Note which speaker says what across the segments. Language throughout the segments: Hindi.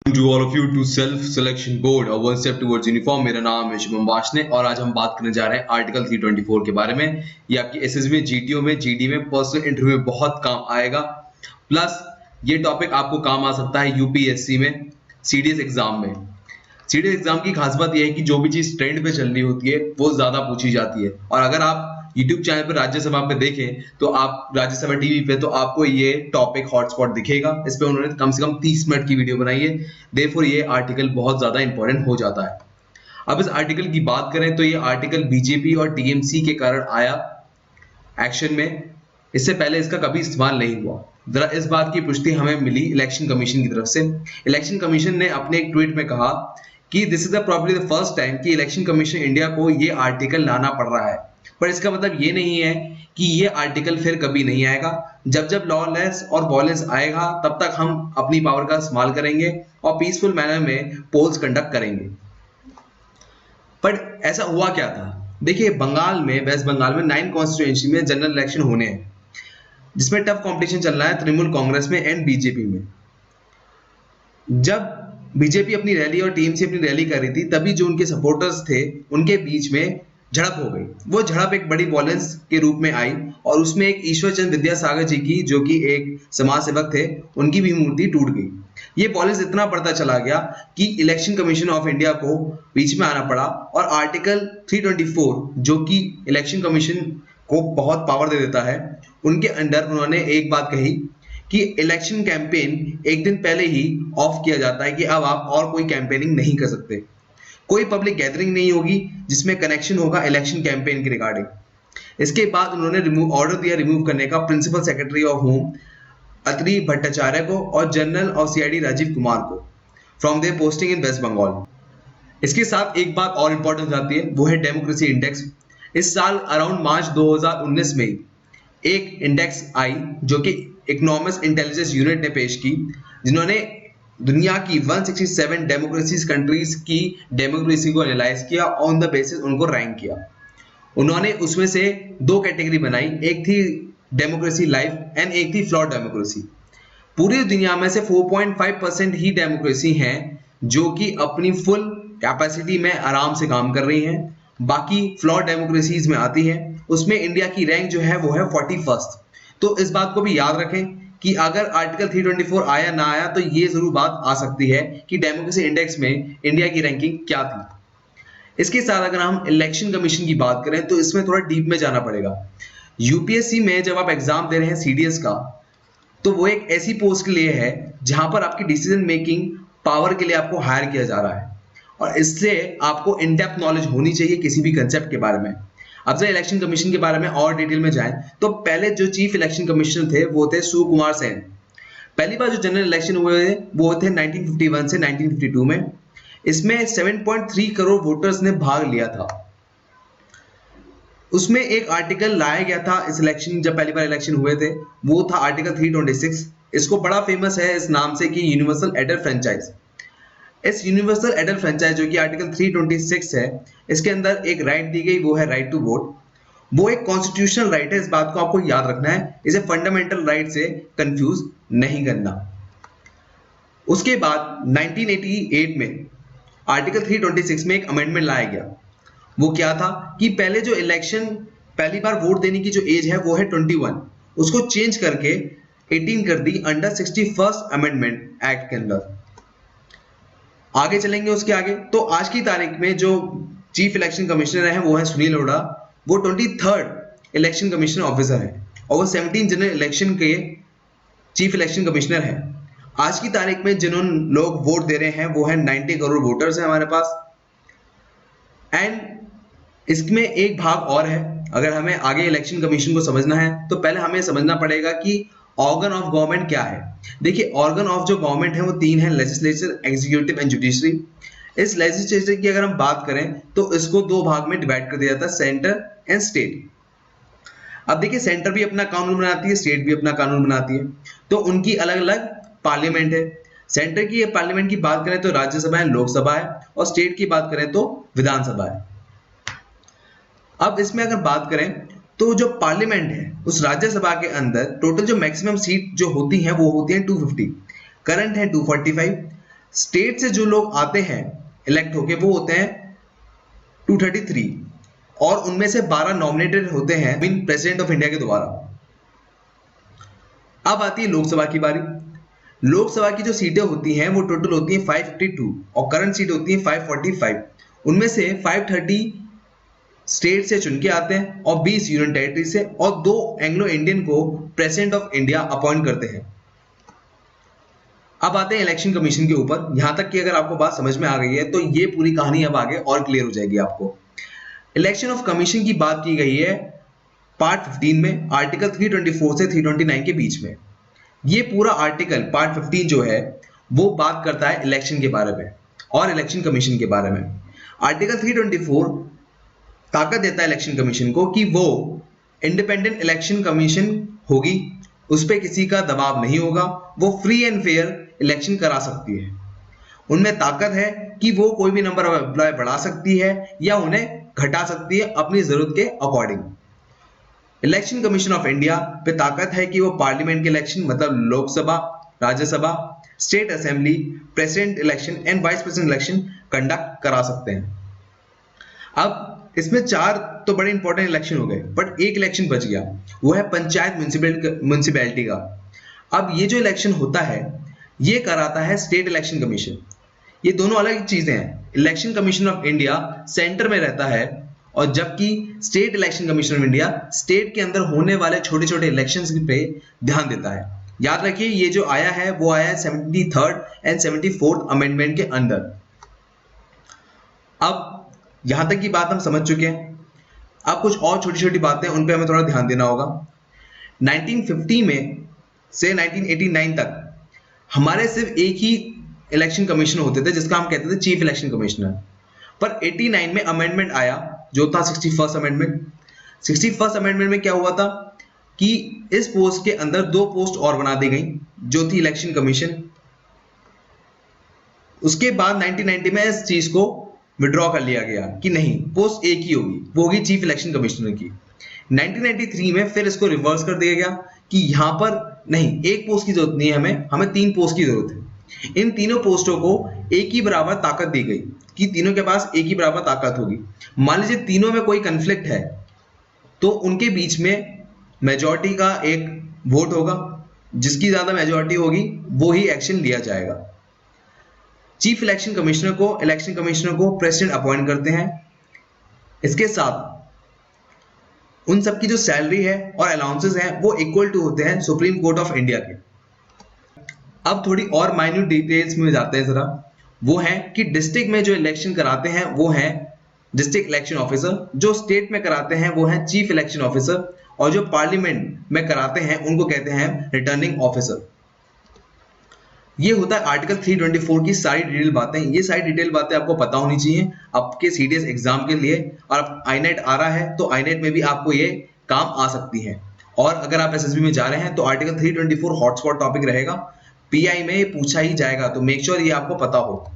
Speaker 1: To all of you to self selection board or one step towards uniform। मेरा नाम है शुभम वाशने और आज हम बात करने जा रहे हैं आर्टिकल 324 के बारे में। ये आपकी एसएसबी, जीटीओ में, जीडी में, पर्सनल इंटरव्यू में बहुत काम आएगा। प्लस ये टॉपिक आपको काम आ सकता है यूपीएससी में, सीडीएस एग्जाम में। सीडीएस एग्जाम की खास बात यह है कि जो भी चीज ट्रेंड पे चल रही होती है वो ज्यादा पूछी जाती है। और अगर आप YouTube चैनल पर राज्यसभा पे देखें तो आप राज्यसभा टीवी पे तो आपको ये टॉपिक हॉटस्पॉट दिखेगा। इस पे उन्होंने कम से कम 30 मिनट की वीडियो बनाई है। देयरफॉर ये आर्टिकल बहुत ज्यादा इंपॉर्टेंट हो जाता है। अब इस आर्टिकल की बात करें तो ये आर्टिकल बीजेपी और टीएमसी के कारण आया एक्शन में। इससे पहले इसका कभी इस्तेमाल नहीं हुआ। जरा इस बात की पुष्टि हमें मिली इलेक्शन कमीशन की तरफ से। इलेक्शन कमीशन ने अपने एक ट्वीट में कहा कि this is probably the first time कि इलेक्शन कमीशन इंडिया को ये आर्टिकल लाना पड़ रहा है। पर इसका मतलब ये नहीं है कि ये आर्टिकल फिर कभी नहीं आएगा। जब जब लॉलेस और वॉलेंस आएगा तब तक हम अपनी पावर का इस्तेमाल करेंगे और पीसफुल मैनर में पोल्स कंडक्ट करेंगे। पर ऐसा हुआ क्या था? देखिए, बंगाल में, वेस्ट बंगाल में 9 कॉन्स्टिट्यूएंसी में जनरल इलेक्शन होने हैं, जिसमें टफ कंपटीशन चल रहा है तृणमूल कांग्रेस में एंड बीजेपी में। जब बीजेपी अपनी रैली और टीएमसी अपनी रैली कर रही थी तभी जो उनके सपोर्टर्स थे उनके बीच में झड़प हो गई। वो झड़प एक बड़ी वॉयलेंस के रूप में आई और उसमें एक ईश्वर चंद्र विद्यासागर जी की, जो कि एक समाज सेवक थे, उनकी भी मूर्ति टूट गई। ये वॉयलेंस इतना बढ़ता चला गया कि इलेक्शन कमीशन ऑफ इंडिया को बीच में आना पड़ा और आर्टिकल 324, जो कि इलेक्शन कमीशन को बहुत पावर दे देता है, उनके अंडर उन्होंने एक बात कही कि इलेक्शन कैंपेन एक दिन पहले ही ऑफ किया जाता है कि अब आप और कोई कैंपेनिंग नहीं कर सकते। कोई पब्लिक गैदरिंग नहीं होगी जिसमें कनेक्शन होगा इलेक्शन कैंपेन के रिगार्डिंग। इसके बाद उन्होंने ऑर्डर दिया रिमूव करने का principal secretary of home Atri Bhattacharya को और general of CID Rajiv Kumar को from their posting in West Bengal. इसके साथ एक बात और इंपॉर्टेंट हो जाती है, वो है डेमोक्रेसी इंडेक्स। इस साल अराउंड मार्च 2019 में एक इंडेक्स आई जो कि इकोनॉमिक्स इंटेलिजेंस यूनिट ने पेश की, जिन्होंने दुनिया की 167 डेमोक्रेसीज कंट्रीज की डेमोक्रेसी को एनालाइज किया, ऑन द बेसिस उनको रैंक किया। उन्होंने उसमें से 2 कैटेगरी बनाई, एक थी डेमोक्रेसी लाइफ एंड एक थी फ्लॉड डेमोक्रेसी। पूरी दुनिया में से 4.5% ही डेमोक्रेसी हैं जो कि अपनी फुल कैपेसिटी में आराम से काम कर रही हैं। बाकी फ्लॉड डेमोक्रेसीज में आती है, उसमें इंडिया की रैंक जो है वो है 41st। तो इस बात को भी याद रखें कि अगर आर्टिकल 324 आया ना आया तो ये जरूर बात आ सकती है कि डेमोक्रेसी इंडेक्स में इंडिया की रैंकिंग क्या थी। इसके साथ अगर हम इलेक्शन कमीशन की बात करें तो इसमें थोड़ा डीप में जाना पड़ेगा। यूपीएससी में जब आप एग्जाम दे रहे हैं सीडीएस का, तो वो एक ऐसी पोस्ट के लिए है जहां पर आपकी डिसीजन मेकिंग पावर के लिए आपको हायर किया जा रहा है और इससे आपको इन डेप्थ नॉलेज होनी चाहिए किसी भी कंसेप्ट के बारे में। अब जब इलेक्शन कमीशन के बारे में और डिटेल में जाएं तो पहले जो चीफ इलेक्शन कमिश्नर थे वो थे सुकुमार सेन। पहली बार जो जनरल इलेक्शन हुए थे वो थे 1951 से 1952 में। इसमें 7.3 करोड़ वोटर्स ने भाग लिया था। उसमें एक आर्टिकल लाया गया था इस इलेक्शन, जब पहली बार इलेक्शन हुए थे, वो था आर्टिकल 326। इसको बड़ा फेमस है इस नाम से कि यूनिवर्सल एडल्ट फ्रेंचाइज। इस यूनिवर्सल एडल्ट फ्रेंचाइज जो कि आर्टिकल 326 है, इसके अंदर एक राइट दी गई, वो है राइट टू वोट। वो एक कॉन्स्टिट्यूशनल राइट है, इस बात को आपको याद रखना है, इसे फंडामेंटल राइट से कंफ्यूज नहीं करना। उसके बाद 1988 में आर्टिकल 326 में एक अमेंडमेंट लाया गया। वो क्या था कि पहले जो इलेक्शन, पहली बार वोट देने की जो एज है वो है 21, उसको चेंज करके 18 कर the under 61st amendment act के अंदर। आगे चलेंगे उसके आगे तो आज की तारीख में जो चीफ इलेक्शन कमिश्नर है वो है सुनील अरोड़ा। वो 23rd इलेक्शन कमिश्नर ऑफिसर है और वो 17 जनरल इलेक्शन के चीफ इलेक्शन कमिश्नर है। आज की तारीख में जिन्होंने लोग वोट दे रहे हैं वो है 90 करोड़ वोटर्स हैं हमारे पास। एंड इसमें एक भाग और है, अगर हमें आगे इलेक्शन कमीशन को समझना है तो पहले हमें समझना पड़ेगा कि ऑर्गन ऑफ गवर्नमेंट क्या है। देखिए, ऑर्गन ऑफ जो गवर्नमेंट है वो 3 है, लेजिस्लेचर, एग्जीक्यूटिव एंड जुडिशरी। इस लेजिस्लेचर की अगर हम बात करें तो इसको 2 भाग में डिवाइड कर दिया जाता है, सेंटर एंड स्टेट। अब देखिए, सेंटर भी अपना कानून बनाती है, स्टेट भी अपना कानून बनाती है, तो उनकी अलग अलग पार्लियामेंट है। सेंटर की पार्लियामेंट की बात करें तो राज्यसभा है, लोकसभा है, और स्टेट की बात करें तो विधानसभा है। अब इसमें अगर बात करें तो जो पार्लियामेंट है उस राज्यसभा के अंदर टोटल जो मैक्सिमम सीट जो होती हैं वो होती हैं 250, करंट है 245। स्टेट से जो लोग आते हैं इलेक्ट होके वो होते हैं 233 और उनमें से 12 नॉमिनेटेड होते हैं प्रेसिडेंट ऑफ इंडिया के द्वारा। अब आती है लोकसभा की बारी। लोकसभा की जो सीटें होती हैं वो टोटल होती हैं 552 और करंट सीट होती है 545। उनमें से 530 स्टेट से चुन के आते हैं और 20 यूनियन टेरिटरी से, और 2 एंग्लो इंडियन को प्रेसिडेंट ऑफ इंडिया अपॉइंट करते हैं। अब आते हैं इलेक्शन कमीशन के ऊपर। यहां तक कि अगर आपको बात समझ में आ गई है तो ये पूरी कहानी अब आगे और क्लियर हो जाएगी आपको। इलेक्शन ऑफ कमीशन की बात की गई है पार्ट 15 में, आर्टिकल 324 से 329 के बीच में। ये पूरा आर्टिकल पार्ट 15 जो है वो बात करता है इलेक्शन के बारे में और इलेक्शन कमीशन के बारे में। आर्टिकल 324 ताकत देता है इलेक्शन कमीशन को कि वो इंडिपेंडेंट इलेक्शन कमीशन होगी, उस पर किसी का दबाव नहीं होगा, वो फ्री एंड फेयर इलेक्शन करा सकती है। उनमें ताकत है कि वो कोई भी नंबर ऑफ एम्प्लॉय बढ़ा सकती है या उन्हें घटा सकती है अपनी जरूरत के according. Election commission of India पे ताकत है कि वो पार्लियामेंट के इलेक्शन मतलब Lok Sabha, Rajya Sabha, state assembly, president election and vice president election conduct करा सकते हैं। अब इसमें 4 तो बड़े इंपॉर्टेंट इलेक्शन हो गए, बट एक इलेक्शन बच गया, वो है पंचायत म्युनिसिपैलिटी का। अब ये जो इलेक्शन होता है ये कराता है स्टेट इलेक्शन कमीशन। ये दोनों अलग चीजें हैं। Election commission of India centre में रहता है और जबकि state election commission of India state के अंदर होने वाले छोटे छोटे इलेक्शंस पे ध्यान देता है। याद रखिए ये जो आया है वो आया है 73rd एंड 74th अमेंडमेंट के अंदर। अब यहां तक की बात हम समझ चुके हैं। अब कुछ और छोटी छोटी बातें उन पे हमें थोड़ा ध्यान देना होगा। 1950 में से 1989 तक हमारे सिर्फ एक ही इलेक्शन कमिश्नर होते थे जिसका हम कहते थे चीफ इलेक्शन कमिश्नर। पर 89 में अमेंडमेंट आया जो था 61st अमेंडमेंट। 61st अमेंडमेंट में क्या हुआ था कि इस पोस्ट के अंदर 2 पोस्ट और बना दी गई जो थी इलेक्शन कमीशन। उसके बाद 1990 में इस चीज को विड्रॉ कर लिया गया कि नहीं पोस्ट एक ही होगी, वो होगी चीफ इलेक्शन कमिश्नर की। 1993 में फिर इसको रिवर्स कर दिया गया कि यहां पर नहीं, एक पोस्ट की जरूरत नहीं है, हमें 3 पोस्ट की जरूरत है। इन तीनों पोस्टों को एक ही बराबर ताकत दी गई कि तीनों के पास एक ही बराबर ताकत होगी। मान लीजिए तीनों में कोई कंफ्लिक्ट है तो उनके बीच में मेजॉरिटी का एक वोट होगा, जिसकी ज्यादा मेजॉरिटी होगी वो ही एक्शन लिया जाएगा। चीफ इलेक्शन कमिश्नर को प्रेसिडेंट अपॉइंट करते हैं। इसके साथ उन सबकी जो सैलरी है और अलाउंसेस हैं वो इक्वल टू होते हैं सुप्रीम कोर्ट ऑफ इंडिया के। अब थोड़ी और माइन्यूट डिटेल्स में जाते हैं जरा। वो है कि डिस्ट्रिक्ट में जो इलेक्शन कराते हैं वो है डिस्ट्रिक्ट इलेक्शन ऑफिसर, जो स्टेट में कराते हैं वो है चीफ इलेक्शन ऑफिसर, और जो पार्लियामेंट में कराते हैं उनको कहते हैं रिटर्निंग ऑफिसर। ये होता है आर्टिकल 324 की सारी डिटेल बातें। ये सारी डिटेल बातें आपको पता होनी चाहिए आपके सीडीएस एग्जाम के लिए। और आईनेट आ रहा है तो आईनेट में भी आपको ये काम आ सकती है। और अगर आप एसएसबी में जा रहे हैं तो आर्टिकल 324 हॉटस्पॉट टॉपिक रहेगा, पीआई में पूछा ही जाएगा, तो मेक श्योर ये आपको पता हो।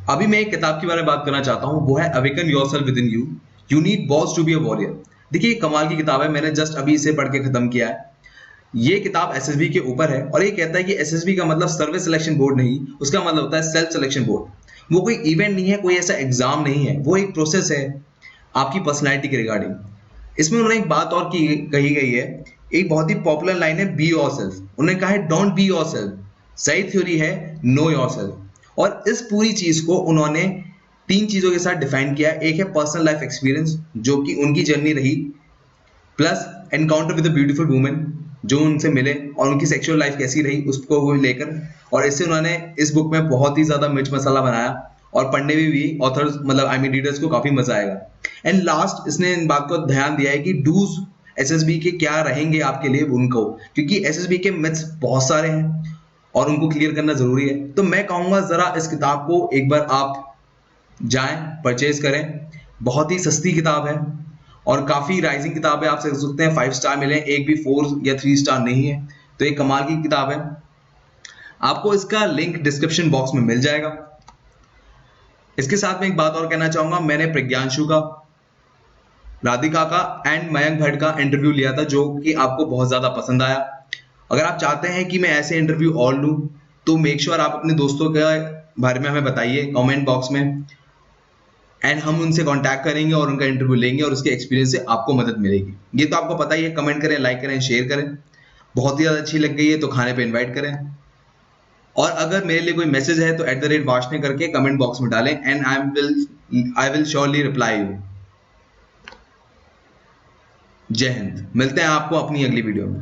Speaker 1: अभी मैं एक किताब के बारे में बात करना चाहता हूँ, वो है awaken yourself within you, you need boss to be a warrior. देखिए कमाल की किताब है, मैंने जस्ट अभी इसे पढ़ के खत्म किया है। ये किताब एसएसबी के ऊपर है और ये कहता है कि एसएसबी का मतलब सर्विस सिलेक्शन बोर्ड नहीं, उसका मतलब होता है सेल्फ सिलेक्शन बोर्ड। वो कोई इवेंट नहीं है, कोई ऐसा एग्जाम नहीं है, वो एक प्रोसेस है आपकी पर्सनैलिटी के रिगार्डिंग। इसमें उन्होंने एक बात और कही गई है, एक बहुत ही पॉपुलर लाइन है बी योरसेल्फ। उन्होंने कहा है डोंट बी योरसेल्फ। सही थ्योरी है नो योरसेल्फ। और इस पूरी चीज को उन्होंने 3 चीजों के साथ डिफाइन किया। एक है पर्सनल लाइफ एक्सपीरियंस जो कि उनकी जर्नी रही, plus encounter with a beautiful woman जो उनसे मिले और उनकी सेक्सुअल लाइफ कैसी रही उसको लेकर। और इससे उन्होंने इस बुक में बहुत ही ज्यादा मिर्च मसाला बनाया और पढ़ने में भी ऑथर्स मतलब आई मीन रीडर्स को काफी मजा आएगा। एंड लास्ट इसने इन बात को ध्यान दिया है कि डूज एसएसबी के क्या रहेंगे आपके लिए उनको, क्योंकि एसएसबी के मिथ्स बहुत सारे हैं और उनको क्लियर करना जरूरी है। तो मैं कहूंगा जरा इस किताब को एक बार आप जाएं, परचेज करें। बहुत ही सस्ती किताब है और काफी राइजिंग किताब है। आप सोच सकते हैं 5 स्टार मिले, एक भी 4 या 3 स्टार नहीं है, तो एक कमाल की किताब है। आपको इसका लिंक डिस्क्रिप्शन बॉक्स में मिल जाएगा। इसके साथ में एक बात और कहना चाहूंगा, मैंने प्रज्ञांशु का, राधिका का एंड मयंक भट्ट का इंटरव्यू लिया था जो कि आपको बहुत ज्यादा पसंद आया। अगर आप चाहते हैं कि मैं ऐसे इंटरव्यू और लूं तो मेक श्योर आप अपने दोस्तों का बारे में हमें बताइए कमेंट बॉक्स में, एंड हम उनसे कांटेक्ट करेंगे और उनका इंटरव्यू लेंगे और उसके एक्सपीरियंस से आपको मदद मिलेगी। ये तो आपको पता ही है, कमेंट करें, लाइक करें, शेयर करें। बहुत ही ज़्यादा अच्छी लग गई है तो खाने पे इनवाइट करें। और अगर मेरे लिए कोई मैसेज है तो @वाशने करके कमेंट बॉक्स में डालें, and I will surely reply you. जय हिंद। मिलते हैं आपको अपनी अगली वीडियो में।